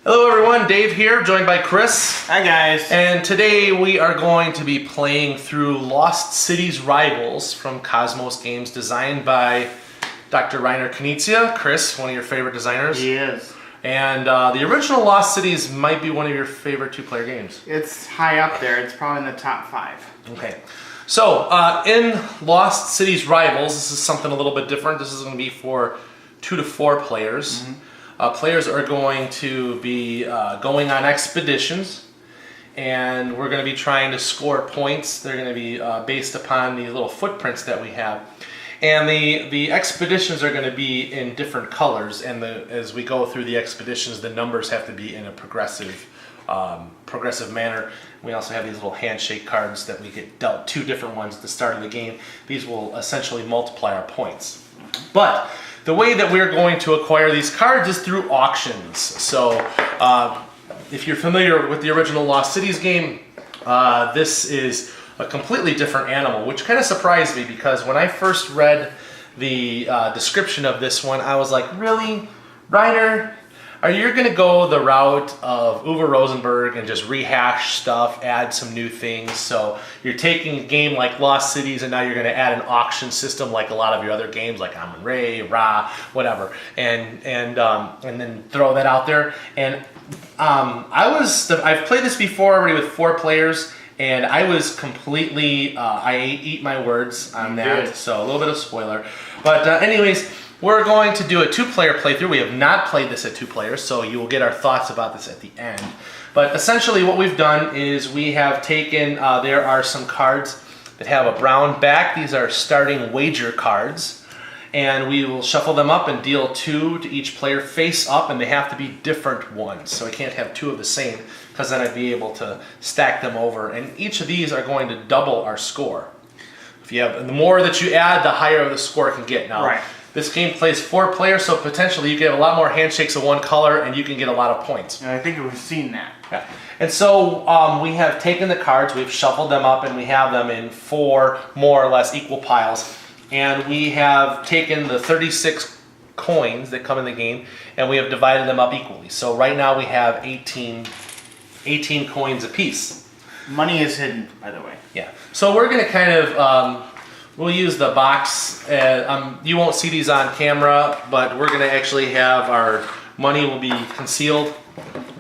Hello everyone, Dave here, joined by Chris. Hi guys. And today we are going to be playing through Lost Cities Rivals from Cosmos Games, designed by Dr. Reiner Knizia. Chris, one of your favorite designers. He is. And the original Lost Cities might be one of your favorite two-player games. It's high up there. It's probably in the top 5. Okay. So, in Lost Cities Rivals, this is something a little bit different. This is going to be for 2 to 4 players. Mm-hmm. Players are going to be going on expeditions, and we're going to be trying to score points. They're going to be based upon the little footprints that we have. And the expeditions are going to be in different colors, and as we go through the expeditions, the numbers have to be in a progressive manner. We also have these little handshake cards that we get dealt 2 different ones at the start of the game. These will essentially multiply our points. But the way that we're going to acquire these cards is through auctions. So if you're familiar with the original Lost Cities game, this is a completely different animal, which kind of surprised me because when I first read the description of this one, I was like, really? Reiner, are you going to go the route of Uwe Rosenberg and just rehash stuff, add some new things? So you're taking a game like Lost Cities and now you're going to add an auction system like a lot of your other games like Amun-Re, Ra, whatever, and then throw that out there. And I've played this before already with 4 players, and I was completely, I eat my words on that, Good. So a little bit of spoiler. But anyways, we're going to do a 2-player playthrough. We have not played this at 2 players, so you will get our thoughts about this at the end. But essentially what we've done is we have taken, there are some cards that have a brown back. These are starting wager cards. And we will shuffle them up and deal 2 to each player face up, and they have to be different ones. So I can't have 2 of the same, because then I'd be able to stack them over. And each of these are going to double our score. If you have, the more that you add, the higher the score can get. Now, right. This game plays 4 players, so potentially you can have a lot more handshakes of one color, and you can get a lot of points. And I think we've seen that. Yeah. And so we have taken the cards, we've shuffled them up, and we have them in 4 more or less equal piles. And we have taken the 36 coins that come in the game, and we have divided them up equally. So right now we have 18 coins apiece. Money is hidden, by the way. Yeah. So we're going to kind of, we'll use the box. You won't see these on camera, but we're going to actually have our money will be concealed.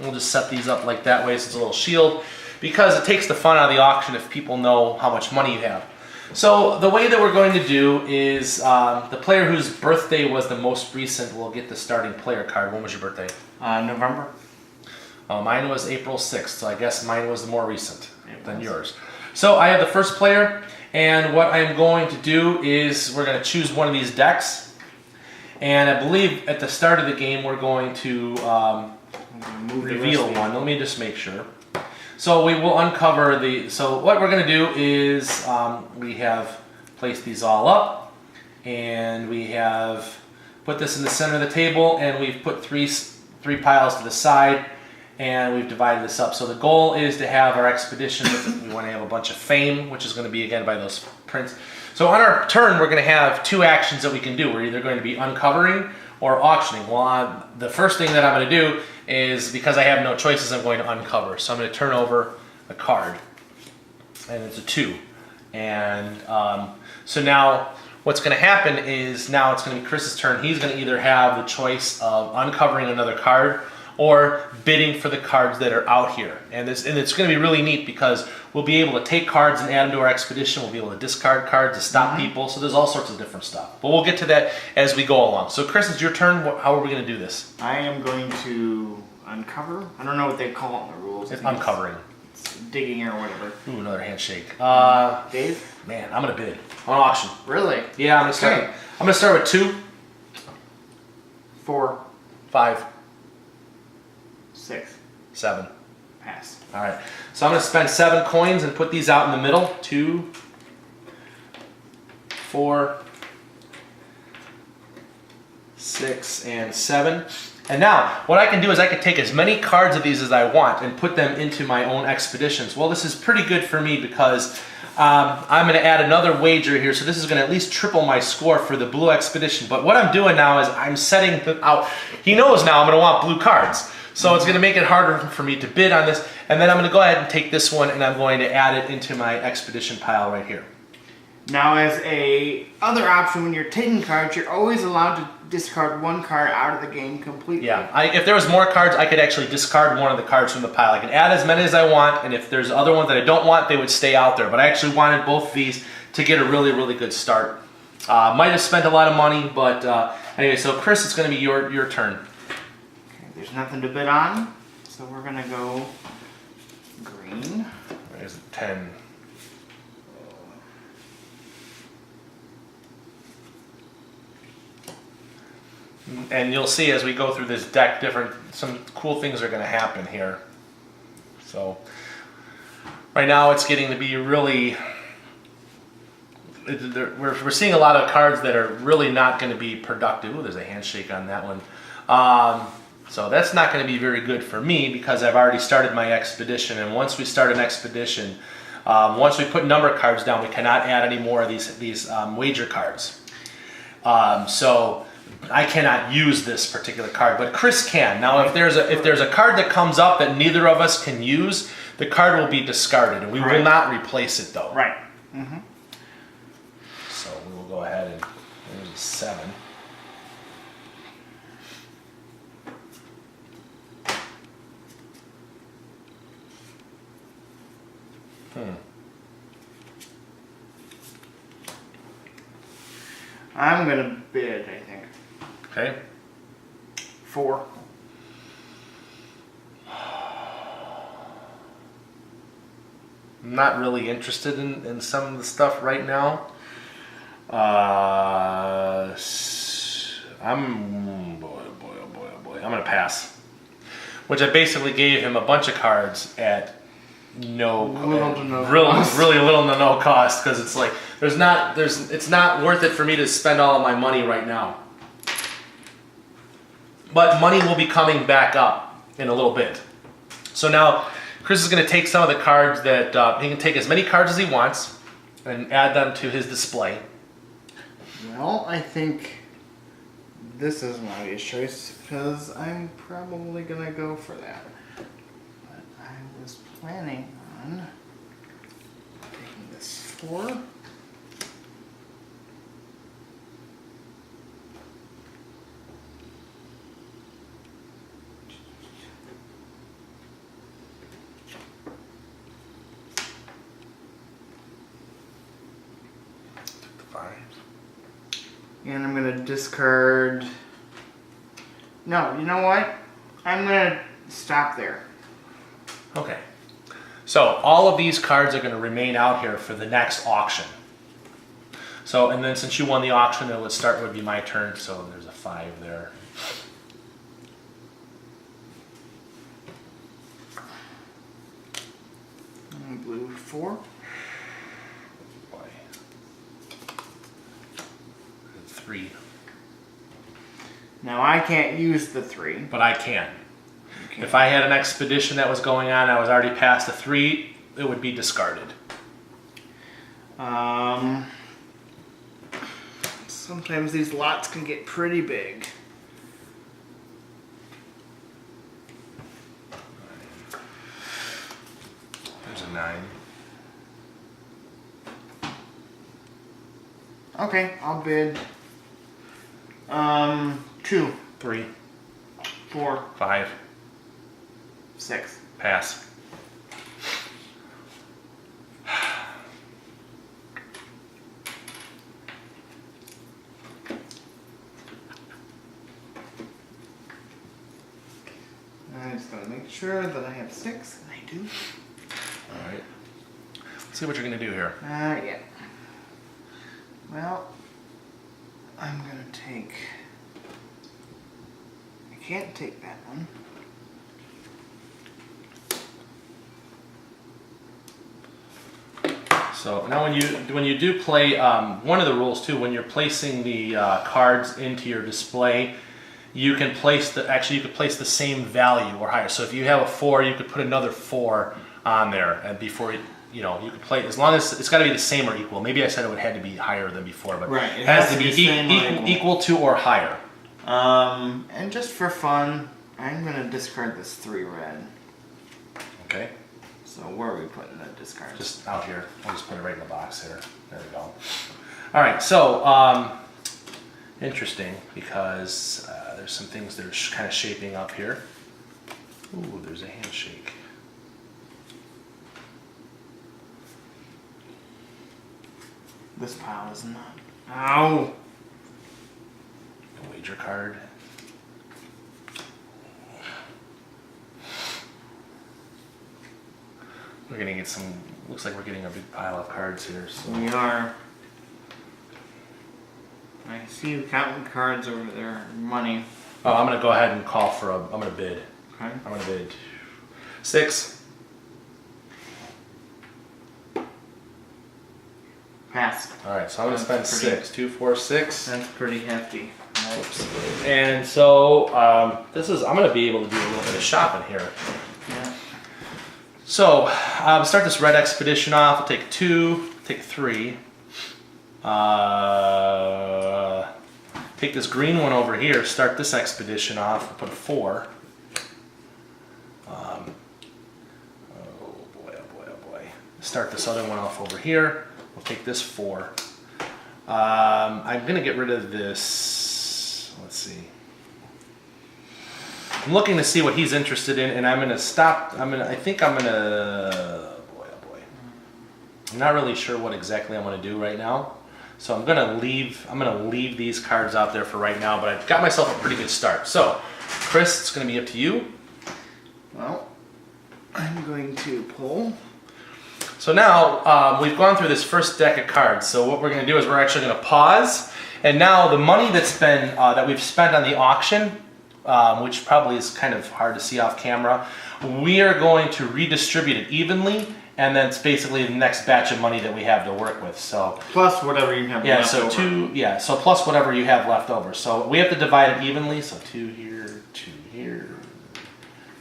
We'll just set these up like that way, so it's a little shield, because it takes the fun out of the auction if people know how much money you have. So the way that we're going to do is the player whose birthday was the most recent will get the starting player card. When was your birthday? November. Mine was April 6th, so I guess mine was the more recent than yours. So I have the first player, and what I'm going to do is we're going to choose one of these decks, and I believe at the start of the game we're going to reveal one. Let me just make sure. So we will uncover so what we're going to do is we have placed these all up, and we have put this in the center of the table, and we've put three piles to the side, and we've divided this up. So the goal is to have our expedition. We want to have a bunch of fame, which is going to be again by those prints. So on our turn, we're going to have 2 actions that we can do. We're either going to be uncovering or auctioning. Well, the first thing that I'm going to do is, because I have no choices, I'm going to uncover. So I'm going to turn over a card, and it's a 2. And so now what's going to happen is now it's going to be Chris's turn. He's going to either have the choice of uncovering another card or bidding for the cards that are out here. And it's going to be really neat because we'll be able to take cards and add them to our expedition. We'll be able to discard cards to stop people. So there's all sorts of different stuff. But we'll get to that as we go along. So Chris, it's your turn. How are we going to do this? I am going to uncover. I don't know what they call it in the rules. It's uncovering. It's digging or whatever. Ooh, another handshake. Dave? Man, I'm going to bid. I'm going to auction. Really? Yeah, I'm going to start with 2. 4. 5. 6. 7. Pass. All right. So I'm going to spend 7 coins and put these out in the middle. 2, 4, 6, and 7. And now, what I can do is I can take as many cards of these as I want and put them into my own expeditions. Well, this is pretty good for me because I'm going to add another wager here, so this is going to at least triple my score for the blue expedition. But what I'm doing now is I'm setting out. He knows now I'm going to want blue cards. So it's going to make it harder for me to bid on this. And then I'm going to go ahead and take this one and I'm going to add it into my expedition pile right here. Now, as a other option, when you're taking cards, you're always allowed to discard one card out of the game completely. Yeah, if there was more cards, I could actually discard one of the cards from the pile. I can add as many as I want, and if there's other ones that I don't want, they would stay out there. But I actually wanted both of these to get a really, really good start. Might have spent a lot of money, but anyway, so Chris, it's going to be your turn. Okay, there's nothing to bid on, so we're going to go green. There's a 10. And you'll see as we go through this deck, some cool things are going to happen here. So right now it's getting to be really, we're seeing a lot of cards that are really not going to be productive. Ooh, there's a handshake on that one. So that's not going to be very good for me because I've already started my expedition. And once we start an expedition, once we put number cards down, we cannot add any more of these wager cards. So I cannot use this particular card, but Chris can. Now, if there's a card that comes up that neither of us can use, the card will be discarded, and we will not replace it, though. Right. Mm-hmm. So we will go ahead and there's a 7. I'm gonna bid, I think. Okay. 4. I'm not really interested in some of the stuff right now. I'm gonna pass. Which I basically gave him a bunch of cards at really little to no cost, because it's like it's not worth it for me to spend all of my money right now. But money will be coming back up in a little bit. So now Chris is going to take some of the cards that he can take as many cards as he wants and add them to his display. Well, I think this is an obvious choice because I'm probably going to go for that. But I was planning on taking this 4. And I'm going to discard... No, you know what? I'm going to stop there. Okay. So all of these cards are going to remain out here for the next auction. So, and then since you won the auction, it would be my turn. So there's a 5 there. And blue 4. 3. Now I can't use the 3. But I can. If I had an expedition that was going on, I was already past the 3, it would be discarded. Sometimes these lots can get pretty big. There's a 9. Okay, I'll bid 2, 3, 4, 5. 6. Pass. I'm just going to make sure that I have 6, and I do. Alright. Let's see what you're going to do here. Yeah. Well, I'm going to take... I can't take that one. So now when you do play, one of the rules too, when you're placing the cards into your display, you can place you could place the same value or higher. So if you have a 4, you could put another 4 on there, and before you could play, as long as it's got to be the same or equal. Maybe I said it had to be higher than before, but right, it has to be equal to or higher. And just for fun, I'm gonna discard this 3 red. Okay. So where are we putting the discards? Just out here. I'll just put it right in the box here. There we go. All right. So interesting because there's some things that are kind of shaping up here. Ooh, there's a handshake. This pile is not. Ow! A wager card. We're gonna get some. Looks like we're getting a big pile of cards here. So. We are. I see you counting cards over there. Money. Oh, I'm gonna go ahead and call for a. I'm gonna bid. Okay. I'm gonna bid 6. Pass. All right, so I'm gonna spend 6. 2, 4, 6. That's pretty hefty. Oops. And so this is. I'm gonna be able to do a little bit of shopping here. Yeah. So start this red expedition off. I'll take 2. Take 3. Take this green one over here. Start this expedition off. I'll put a 4. Oh boy! Oh boy! Oh boy! Start this other one off over here. We'll take this 4. I'm gonna get rid of this. Let's see. I'm looking to see what he's interested in, and I'm gonna stop. I think I'm gonna. Oh boy! Oh boy! I'm not really sure what exactly I'm gonna do right now, so I'm gonna leave. I'm gonna leave these cards out there for right now. But I've got myself a pretty good start. So, Chris, it's gonna be up to you. Well, I'm going to pull. So now we've gone through this first deck of cards. So what we're going to do is we're actually going to pause, and now the money that's been that we've spent on the auction, which probably is kind of hard to see off camera, we are going to redistribute it evenly, and then it's basically the next batch of money that we have to work with. So plus whatever you have left over. 2. Yeah, so plus whatever you have left over. So we have to divide it evenly. So 2 here, 2 here,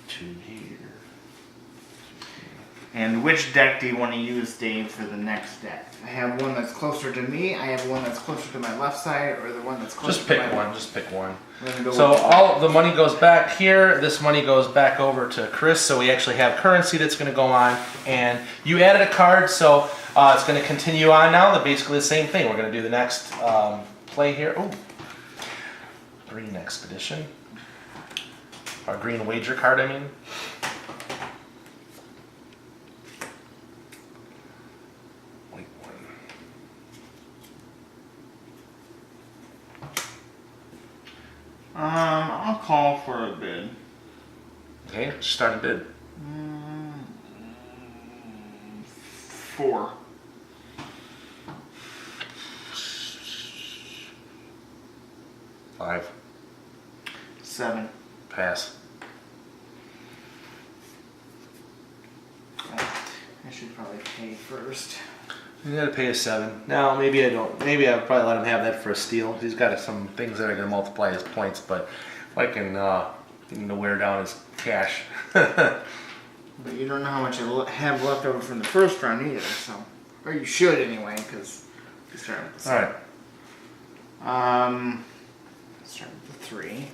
2 here. And which deck do you want to use, Dave, for the next deck? I have one that's closer to me, I have one that's closer to my left side, or the one that's closer to my Just pick one, right. just pick one. Go So all the money goes back here, this money goes back over to Chris, so we actually have currency that's going to go on, and you added a card, so it's going to continue on now, basically the same thing. We're going to do the next play here. Oh, green expedition. Our green wager card, I mean. I'll call for a bid. Okay, start a bid. 4. 5. 7. Pass. I should probably pay first. You gotta pay a 7. Now, maybe I don't. Maybe I'll probably let him have that for a steal. He's got some things that are gonna multiply his points, but if I can get him to wear down his cash. But you don't know how much I have left over from the first round either, so. Or you should anyway, because you start with the 7. Alright. Start with the 3.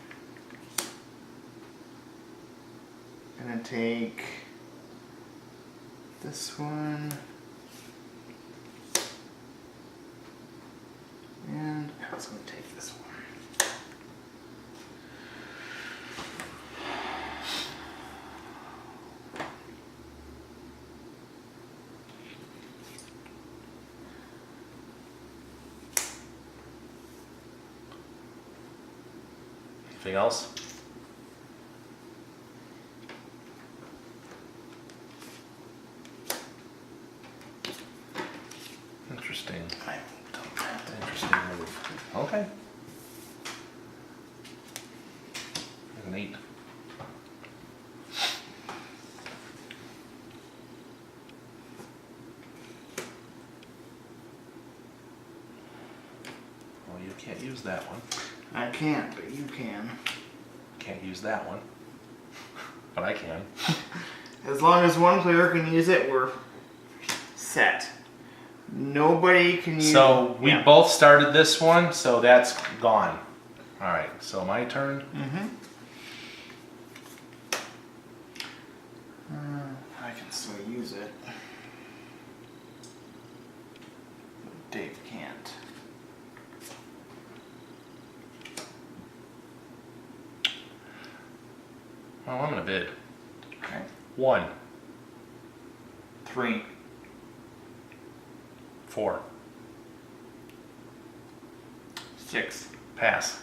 Gonna take this one. And I was going to take this one. Anything else? Interesting. Interesting move. Okay. An 8. Well, you can't use that one. I can't, but you can. Can't use that one. But I can. As long as one player can use it, we're set. Nobody can use it. So we both started this one, so that's gone. Alright, so my turn. Mm-hmm. So use it. Dave can't. Well, I'm gonna bid. Okay. 1, 3. 4. 6. Pass.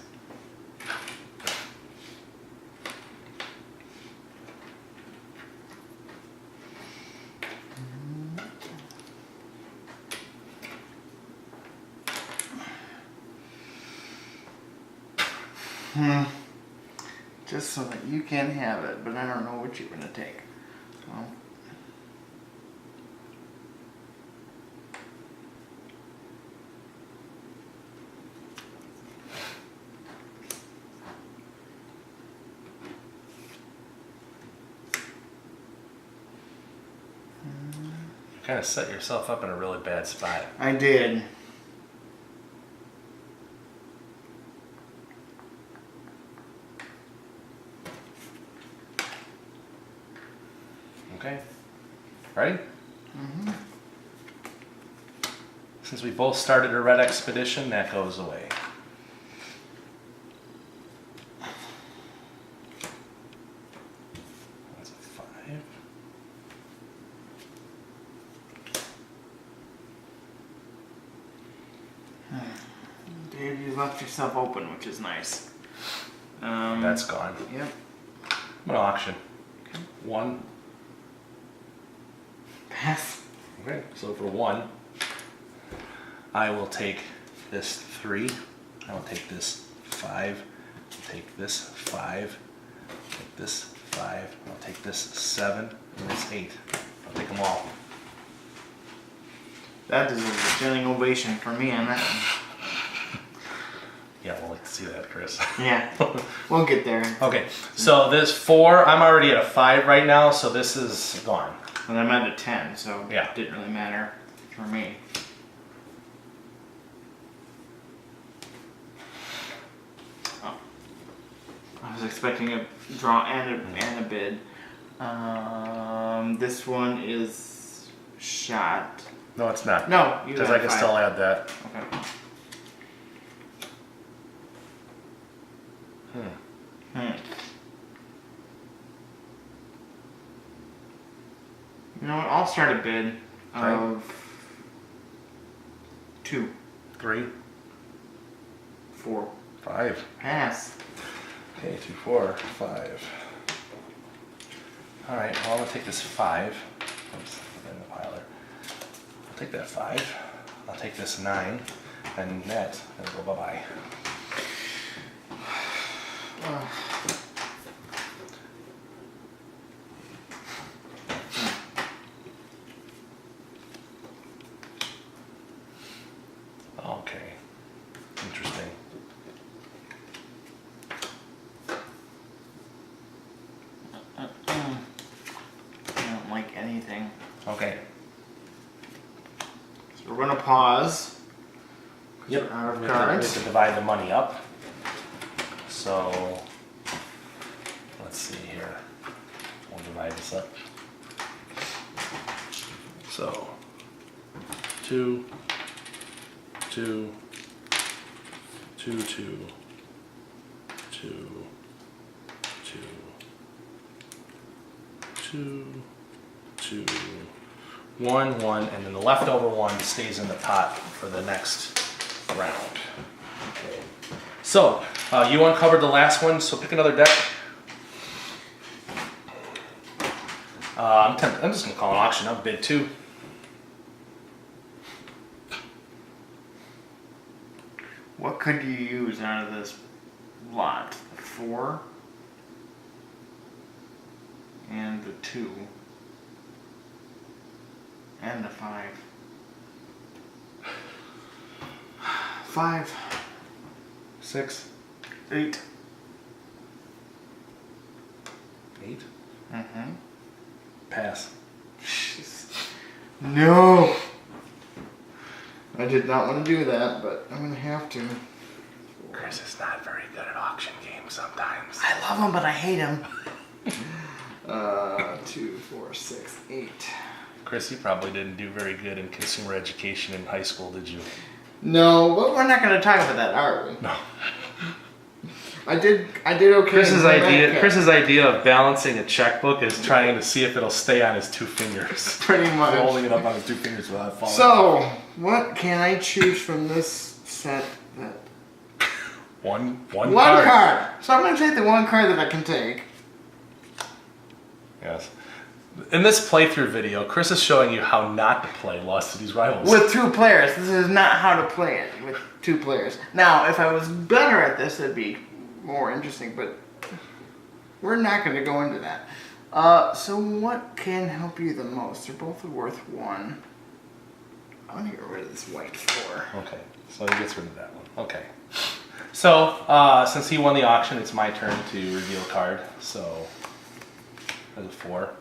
Just so that you can have it, but I don't know what you're gonna take. Well, You kind of set yourself up in a really bad spot. I did. Okay. Ready? Since we both started a red expedition, that goes away. That's a 5. Dave, you left yourself open, which is nice. That's gone. Yep. I'm gonna auction. 1. Pass. Okay, so for 1, I will take this 3. I will take this 5. I'll take this 5. Take this 5. I'll take this 7 and this 8. I'll take them all. That deserves a standing ovation for me on that one. Yeah, we'll like to see that, Chris. Yeah, we'll get there. Okay, so this 4, I'm already at a 5 right now, so this is gone. And I'm at a 10, so Yeah. it didn't really matter for me. Oh. I was expecting a draw and a bid. This one is shot. No, it's not. No, you Because got I can 5. still add that. Okay. You know what? I'll start a bid of 2, 3, 4. 5. Pass. Okay, 2, 4, 5. All right, well, I'm gonna take this 5. Oops, put that in the pile there. I'll take that 5. I'll take this 9, and that, and go bye-bye. Okay, interesting. I don't like anything. Okay. So we're gonna pause. Yep. Out of We have to cards. divide the money up. So let's see here. We'll divide this up. So 2, 2, 2, 2, 2, 2, 2, 2, 1, 1, and then the leftover 1 stays in the pot for the next round. So, you uncovered the last one, so pick another deck. I'm just going to call an auction. I'll bid 2. What could you use out of this lot? The 4 and the 2 and the 5. 5, 6, 8. 8. Mm-hmm. Pass. No! I did not want to do that, but I'm going to have to. Chris is not very good at auction games sometimes. I love him, but I hate him. 2, 4, 6, 8. Chris, you probably didn't do very good in consumer education in high school, did you? No, but we're not going to talk about that, are we? No. I did okay. Chris's idea of balancing a checkbook is trying to see if it'll stay on his 2 fingers. Pretty much. Holding it up on his 2 fingers without falling. So, what can I choose from this set that... One One card. card. So I'm going to take the one card that I can take. Yes. In this playthrough video, Chris is showing you how not to play Lost Cities Rivals. With 2 players. This is not how to play it with 2 players. Now, if I was better at this, it'd be more interesting, but we're not going to go into that. So what can help you the most? They're both worth 1. I'm going to get rid of this white 4. Okay, so he gets rid of that one. Okay. So, since he won the auction, it's my turn to reveal a card. So, there's a 4.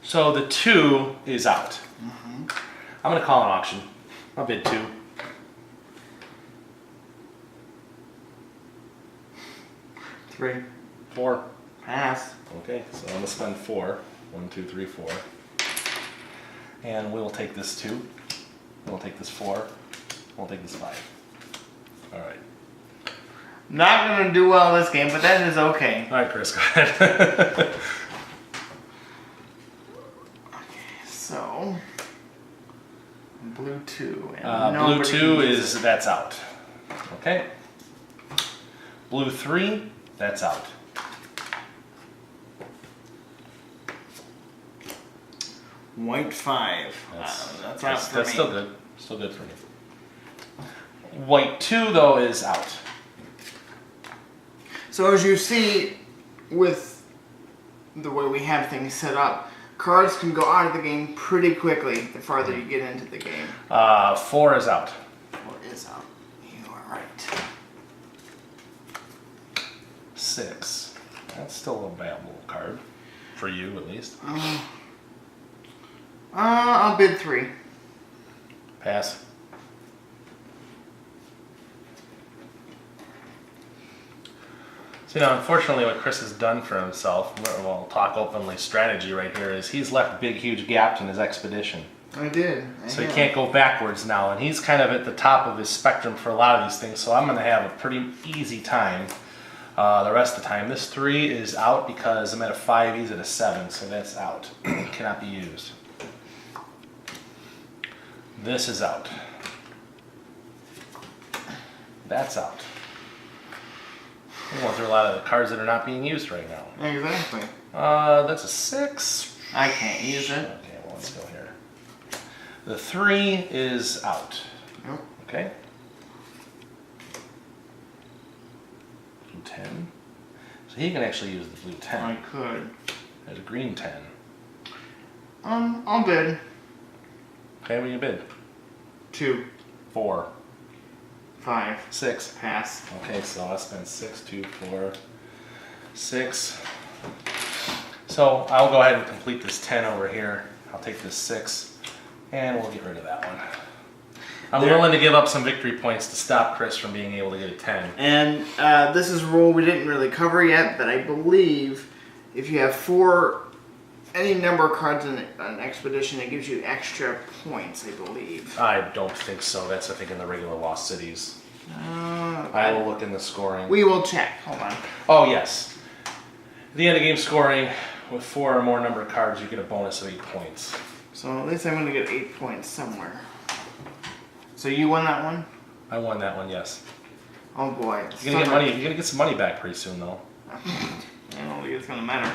So the 2 is out. I'm going to call an auction. I'll bid 2. Three. 4. Pass. Okay, so I'm going to spend 4. 1, 2, 3, 4. And we'll take this 2. We'll take this 4. We'll take this 5. Alright. Not going to do well this game, but that is okay. Alright, Chris, go ahead. So, blue 2. And blue 2 is, that's out. Okay. Blue 3, that's out. White 5. That's out for me. That's still good. Still good for me. White 2, though, is out. So as you see, with the way we have things set up, cards can go out of the game pretty quickly the farther you get into the game. 4 is out. 4 is out. You are right. 6. That's still a valuable card. For you, at least. I'll bid 3. Pass. So, unfortunately, what Chris has done for himself, well, talk openly strategy right here, is he's left big, huge gaps in his expedition. I did. So he can't go backwards now, and he's kind of at the top of his spectrum for a lot of these things, so I'm going to have a pretty easy time the rest of the time. This 3 is out because I'm at a 5, he's at a 7, so that's out. Cannot be used. This is out. That's out. I'm going through a lot of the cards that are not being used right now. Exactly. That's a 6. I can't use it. Okay, well, let's go here. The 3 is out. Nope. Okay. Blue 10. So he can actually use the blue 10. I could. There's a green 10. I'll bid. Okay, what do you bid? 2. 4. 5. 6. Pass. Okay, so I spent 6, 2, 4, 6. So I'll go ahead and complete this 10 over here. I'll take this 6, and we'll get rid of that one. I'm willing to give up some victory points to stop Chris from being able to get a 10. And this is a rule we didn't really cover yet, but I believe if you have 4, any number of cards in an expedition, it gives you extra points, I believe. I don't think so. That's, I think, in the regular Lost Cities. I will look in the scoring. We will check. Hold on. Oh, yes. At the end of game scoring, with 4 or more number of cards, you get a bonus of 8 points. So at least I'm going to get 8 points somewhere. So you won that one? I won that one, yes. Oh boy. You're gonna get money. You're gonna get some money back pretty soon, though. I don't think it's going to matter.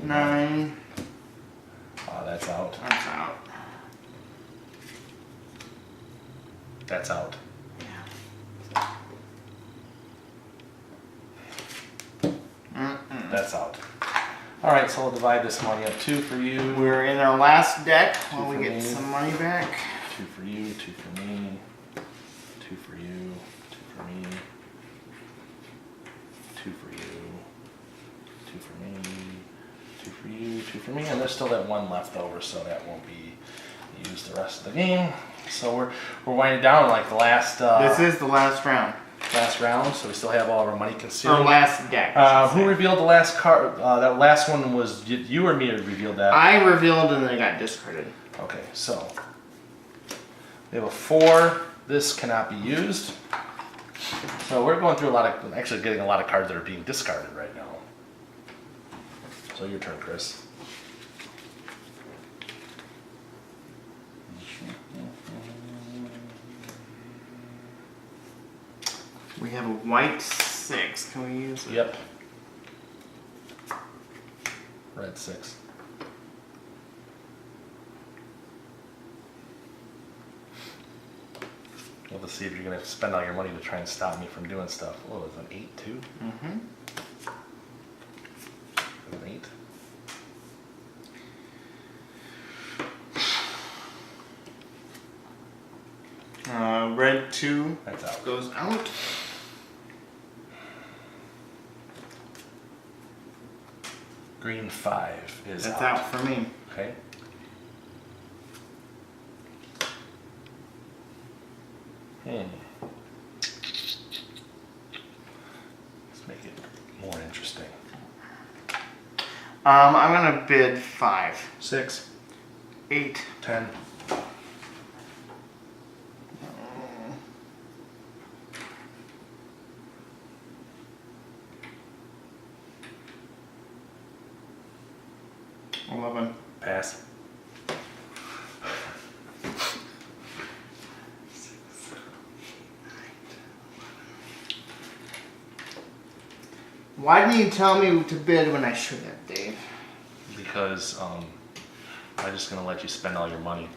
9. That's out. That's out. That's out. That's out. All right, so we'll divide this money up. 2 for you. We're in our last deck while we for get me. some money back. 2 for you. 2 for me. 2 for you. 2 for me. 2 for you. 2 for me. 2 for you. 2 for me. And there's still that 1 left over, so that won't be used the rest of the game. So we're winding down like the last. This is the last round. last round, so we still have all of our money concealed. Or last deck. Who revealed the last card? That last one was you or me that revealed that? I revealed and then it got discarded. Okay, so we have a 4. This cannot be used. So we're going through actually getting a lot of cards that are being discarded right now. So your turn, Chris. We have a white 6. Can we use it? Yep. Red 6. We'll have to see if you're going to spend all your money to try and stop me from doing stuff. Oh, is it an 8 too? Mm-hmm. An 8. Red 2 That's out. goes out. Green 5 is That's out. out for me. Okay. Let's make it more interesting. I'm gonna bid 5. 6, 8. 10. Pass. Why didn't you tell me to bid when I should have, Dave? Because I'm just gonna let you spend all your money.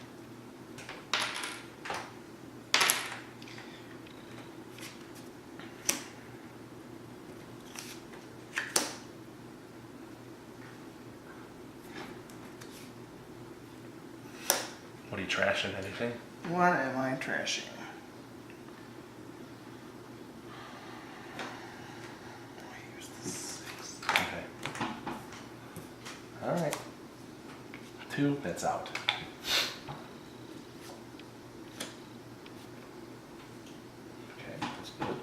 What are you trashing? Anything? What am I trashing? Okay. All right. 2. That's out. Okay, that's good.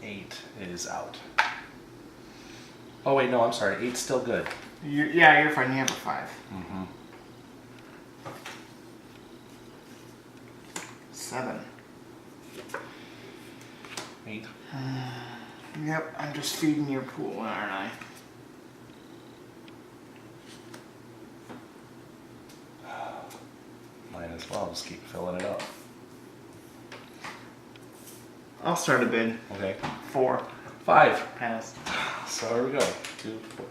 8 is out. Oh wait, no, I'm sorry. 8's still good. Yeah, you're fine. You have a 5. Mm-hmm. 7. 8. Yep, I'm just feeding your pool, aren't I? Might as well just keep filling it up. I'll start a bid. Okay. 4. 5. Pass. So here we go. 2, 4.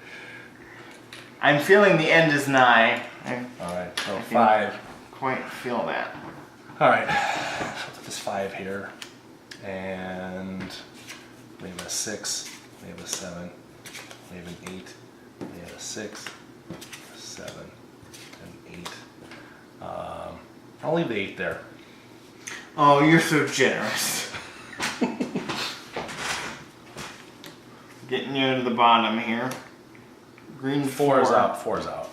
I'm feeling the end is nigh. All right. So I 5. quite feel that. All right. So put this 5 here, and we have a 6. We have a 7. We have an 8. We have a 6, a 7, an 8. I'll leave the 8 there. Oh, you're so generous. Getting you to the bottom here. Green 4. 4's out. 4's out.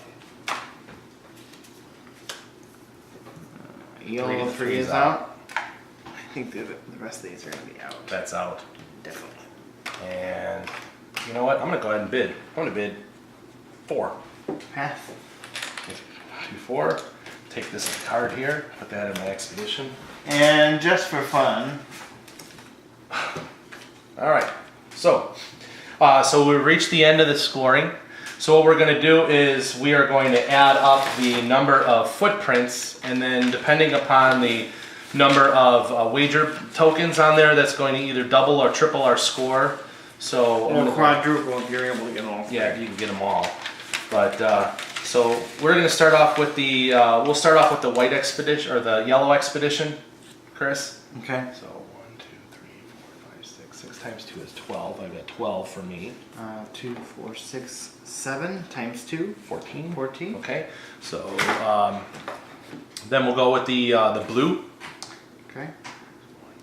Yellow 3 is out. I think the rest of these are going to be out. That's out. Definitely. And you know what? I'm gonna go ahead and bid. I'm gonna bid 4. Pass. 2, 4. Take this card here. Put that in my expedition. And just for fun. All right. So we've reached the end of the scoring. So what we're going to do is we are going to add up the number of footprints, and then depending upon the number of wager tokens on there, that's going to either double or triple our score. So Or quadruple if you're able to get all 3. yeah, you can get them all. But so we're going to start off with the we'll start off with the white expedition or the yellow expedition, Chris. Okay. So 1, 2, 3, 4, 5, 6. 6 times 2 is 12. I've got 12 for me. 2, 4, 6, 7 times 2. 14. 14. Okay. So then we'll go with the blue. Okay. 1,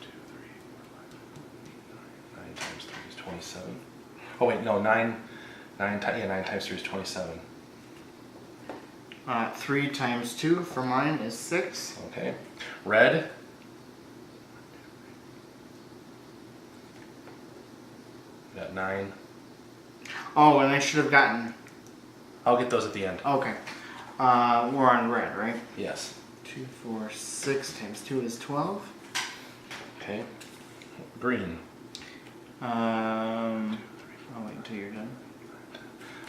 2, 3, 4, 5, 9 times 3 is 27. Oh wait, no, 9 times 3 is 27. 3 times 2 for mine is 6. Okay. Red. 9. Oh, and I should have gotten... I'll get those at the end. Okay. We're on red, right? Yes. 2, 4, 6 times 2 is 12. Okay. Green. I'll wait until you're done.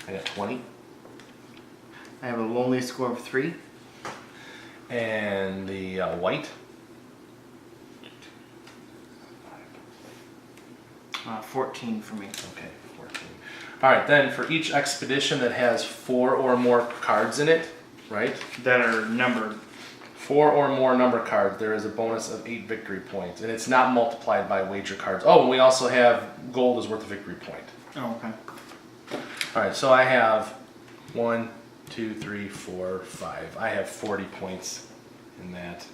I got 20. I have a lonely score of 3. And the white. 14 for me. Okay, 14. All right, then for each expedition that has 4 or more cards in it, right? That are numbered. 4 or more number cards, there is a bonus of 8 victory points, and it's not multiplied by wager cards. Oh, and we also have gold is worth a victory point. Oh, okay. All right, so I have 1, 2, 3, 4, 5. I have 40 points in that.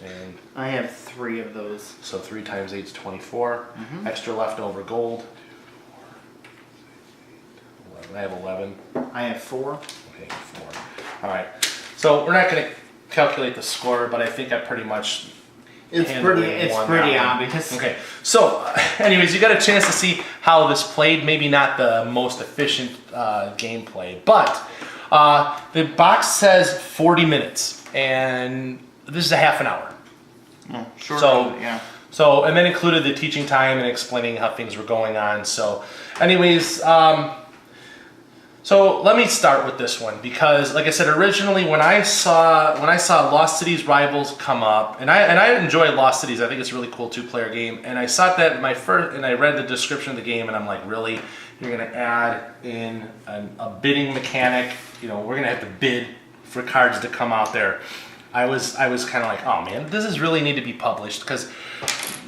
And I have 3 of those. so 3 times 8 is 24. Extra leftover gold. 11. I have 11. I have 4. Okay, 4. All right. So we're not going to calculate the score, but I think I pretty much It's handily pretty won that one. obvious. Okay. So, anyways, you got a chance to see how this played. Maybe not the most efficient gameplay, but the box says 40 minutes, and this is a half an hour. Oh, sure. So, yeah. So, and then included the teaching time and explaining how things were going on. So, anyways, so let me start with this one because, like I said, originally when I saw Lost Cities Rivals come up, and I enjoy Lost Cities. I think it's a really cool 2-player game. And I saw that and I read the description of the game, and I'm like, really? You're gonna add in a bidding mechanic? You know, we're gonna have to bid for cards to come out there. I was kind of like, oh man, this is really need to be published because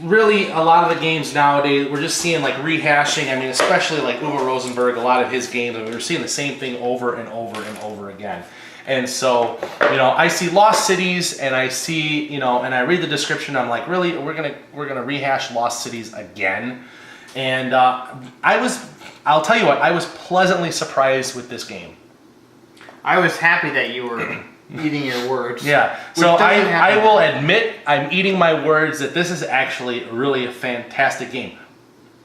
really a lot of the games nowadays we're just seeing like rehashing. I mean, especially like Uwe Rosenberg, a lot of his games, and we're seeing the same thing over and over and over again. And so, you know, I see Lost Cities, and I see, you know, and I read the description. I'm like, really, we're gonna rehash Lost Cities again? And I'll tell you what, I was pleasantly surprised with this game. I was happy that you were eating your words. Yeah, so I will admit I'm eating my words that this is actually really a fantastic game.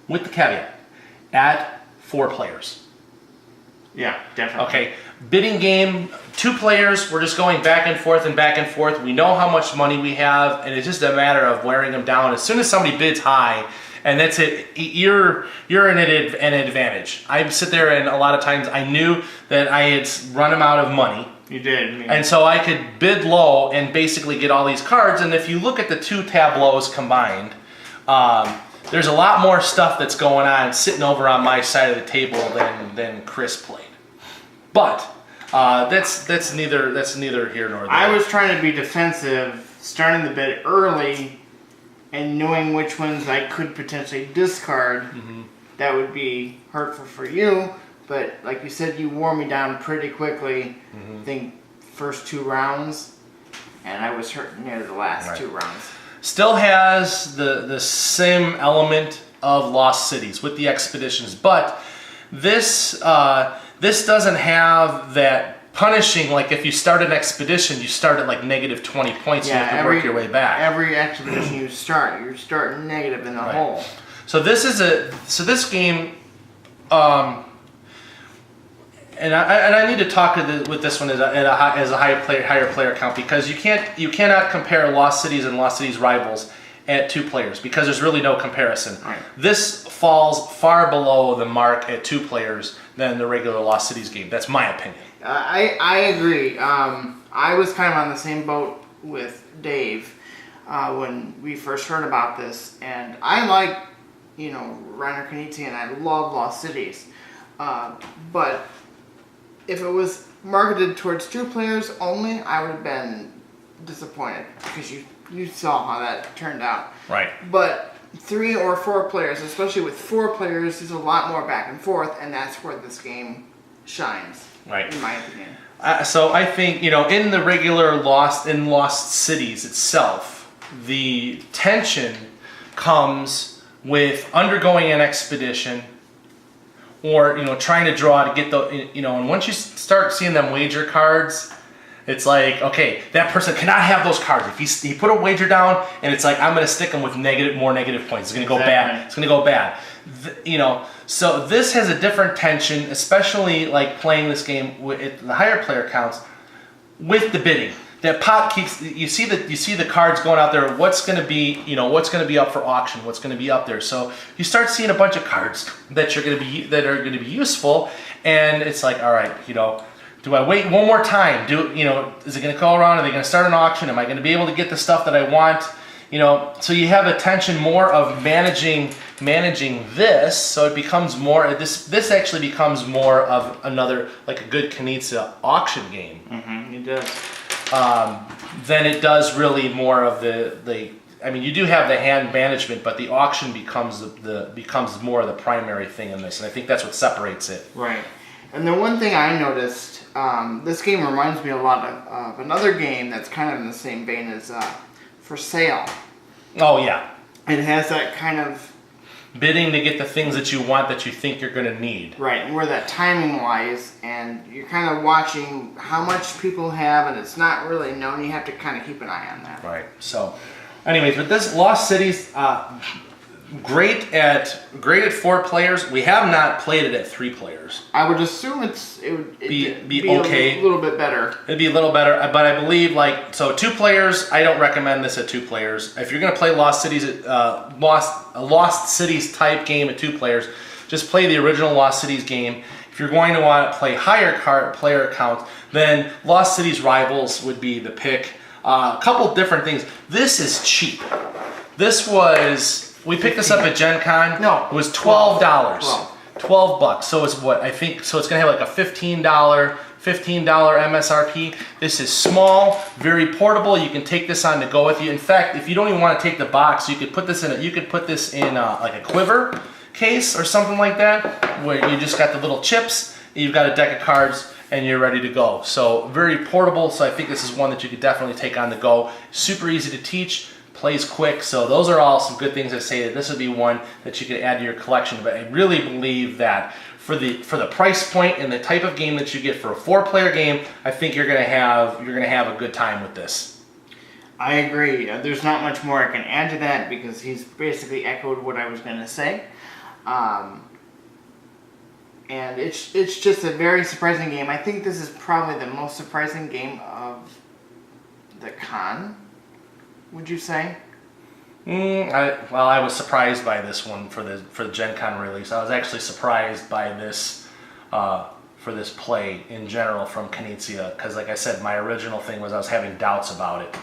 With the caveat, at 4 players. Yeah, definitely. Okay, bidding game, 2 players, we're just going back and forth and back and forth. We know how much money we have, and it's just a matter of wearing them down. As soon as somebody bids high, and that's it, you're in an advantage. I sit there, and a lot of times I knew that I had run them out of money. You did. And so I could bid low and basically get all these cards. And if you look at the 2 tableaus combined, there's a lot more stuff that's going on sitting over on my side of the table than Chris played. But that's neither here nor there. I was trying to be defensive, starting the bid early, and knowing which ones I could potentially discard. That would be hurtful for you. But like you said, you wore me down pretty quickly. I think first 2 rounds, and I was hurt near the last 2 rounds. Still has the same element of Lost Cities with the expeditions, but this doesn't have that punishing. Like if you start an expedition, you start at like negative 20 points. Yeah, you have to work your way back. Every expedition you're starting negative in the hole. So this game. And I need to talk with this one as a higher player count because you cannot compare Lost Cities and Lost Cities Rivals at 2 players because there's really no comparison. Right. This falls far below the mark at 2 players than the regular Lost Cities game. That's my opinion. I agree. I was kind of on the same boat with Dave when we first heard about this, and I like, Reiner Knizia, and I love Lost Cities, but if it was marketed towards 2 players only, I would have been disappointed because you saw how that turned out. Right. But 3 or 4 players, especially with 4 players, there's a lot more back and forth, and that's where this game shines. Right. In my opinion. So I think in the regular Lost Cities itself, the tension comes with undergoing an expedition. Or trying to draw to get the and once you start seeing them wager cards, It's like, okay, that person cannot have those cards. If he put a wager down, and it's like, I'm going to stick him with more negative points. It's going to go bad. It's going to go bad. You know, so this has a different tension, especially like playing this game with the higher player counts with the bidding. That pot keeps, you see the cards going out there. What's going to be, you know, what's going to be up for auction? What's going to be up there? So you start seeing a bunch of cards that are going to be useful, and it's like, all right, you know, do I wait one more time? Is it going to go around? Are they going to start an auction? Am I going to be able to get the stuff that I want? You know, so you have attention more of managing this, so it becomes more. This actually becomes more of another, like a good Knizia auction game. Mm-hmm, it does. Then it does really more of the. I mean, you do have the hand management, but the auction becomes becomes more of the primary thing in this, and I think that's what separates it. Right. And the one thing I noticed, this game reminds me a lot of another game that's kind of in the same vein as For Sale. Oh yeah. It has that kind of bidding to get the things that you want that you think you're going to need. Right, and where that timing wise, and you're kind of watching how much people have, and it's not really known. You have to kind of keep an eye on that. Right. So, anyways, with this Lost Cities, great at 4 players. We have not played it at 3 players. I would assume it'd be okay. A little bit better. It'd be a little better, but I believe 2 players. I don't recommend this at 2 players. If you're going to play Lost Cities, a Lost Cities type game at 2 players, just play the original Lost Cities game. If you're going to want to play higher player count, then Lost Cities Rivals would be the pick. A couple different things. This is cheap. This was. We picked this up at Gen Con. No. It was $12. $12. So it's what I think. So it's gonna have like a $15 MSRP. This is small, very portable. You can take this on to go with you. In fact, if you don't even want to take the box, you could put this in. Like a quiver case or something like that, where you just got the little chips. You've got a deck of cards, and you're ready to go. So very portable. So I think this is one that you could definitely take on the go. Super easy to teach. Plays quick, so those are all some good things that say that this would be one that you could add to your collection. But I really believe that for the price point and the type of game that you get for a 4-player game, I think you're gonna have a good time with this. I agree. There's not much more I can add to that because he's basically echoed what I was gonna say. And it's just a very surprising game. I think this is probably the most surprising game of the con. Would you say? I was surprised by this one for the Gen Con release. I was actually surprised by this for this play in general from Knizia, because like I said, my original thing was I was having doubts about it.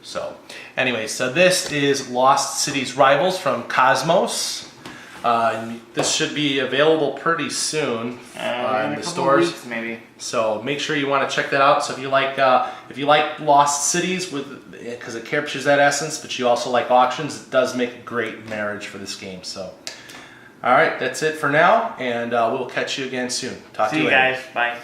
So, anyway, so this is Lost Cities Rivals from Cosmos. This should be available pretty soon in the stores. Weeks, maybe. So make sure you want to check that out. So if you like Lost Cities because it captures that essence, but you also like auctions, it does make a great marriage for this game. So, all right, that's it for now, and we'll catch you again soon. Talk to you later. See you guys. Bye.